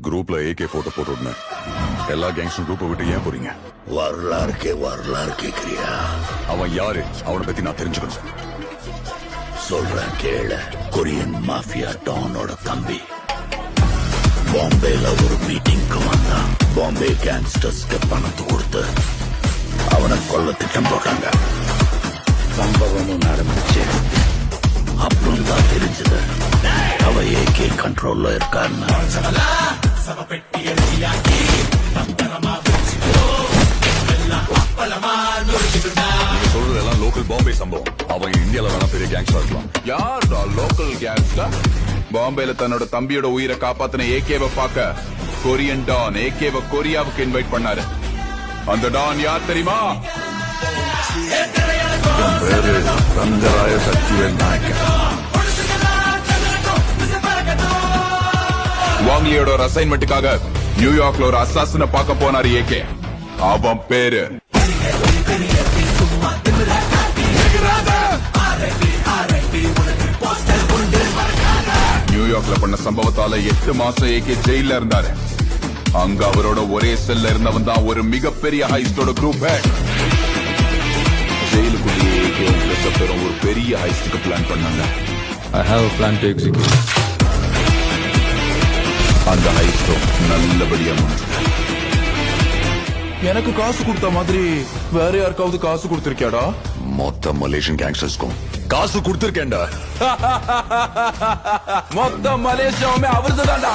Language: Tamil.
குரூப்ல ஏகே போட்டோ போட்டு விடுனேன். எல்லா கேங்ஸ்டும் குரூப்பை விட்டு ஏன் போறீங்க? வரலாறு கேக்குறியா? அவன் யாரு? அவனை பத்தி நான் தெரிஞ்சுக்கணும். சொல்றேன் கேள. கொரியன் மாஃபியா டானோட தம்பி பாம்பேல ஒரு மீட்டிங்க்கு வந்தான். பாம்பே கேங்ஸ்டர்ஸ்க்கு பணத்தை கொடுத்து அவனை கொல்ல திட்டம் போட்டாங்க. சம்பவமும் நடந்துச்சு. அப்புறம் தான் தெரிஞ்சது அவ ஏகே கண்ட்ரோல்ல இருக்கான்னு. நீங்க சொல்றதெல்லாம் லோக்கல் பாம்பே சம்பவம். அவன் இந்தியால வேணா பெரிய கேங்ஸ்டர் இருக்கலாம். யார்டா லோக்கல் கேங்ஸ்டர்? பாம்பேல தன்னோட தம்பியோட உயிரை காப்பாத்தின ஏகேவை பார்க்க கொரியன் டான் ஏகேவை கொரியாவுக்கு இன்வைட் பண்ணாரு. அந்த டான் யார் தெரியுமா? என் பேரு ரங்கராய சக்திவேல் நாயக்கன். வாங்லியோட ஒரு அசைன்மெண்ட்டுக்காக நியூயார்க்ல ஒரு அசாசின பார்க்க போனாரு ஏகே. அவன் பேரு நியூயார்க்ல பண்ண சம்பவத்தால 8 மாசம் ஏகே ஜெயில இருந்தாரு. அங்க அவரோட ஒரே செல்ல இருந்தவன் தான் ஒரு மிகப்பெரிய ஹைஸ்டோட குரூப் ஹெட். ஜெயிலுக்குள்ளேயே ஏகே ஒரு பெரிய ஹைஸ்டுக்கு பிளான் பண்ணாங்க. I have a plan to execute. அந்த ஹைஸ்டோ நல்லபடியா எனக்கு காசு கொடுத்த மாதிரி வேற யாருக்காவது காசு கொடுத்திருக்கியாடா? மொத்த மலேசியன் கேங்ஸ்டர்ஸ்க்கும் காசு கொடுத்திருக்கேன்டா. மொத்த மலேசியாவுமே அவர்தான்டா.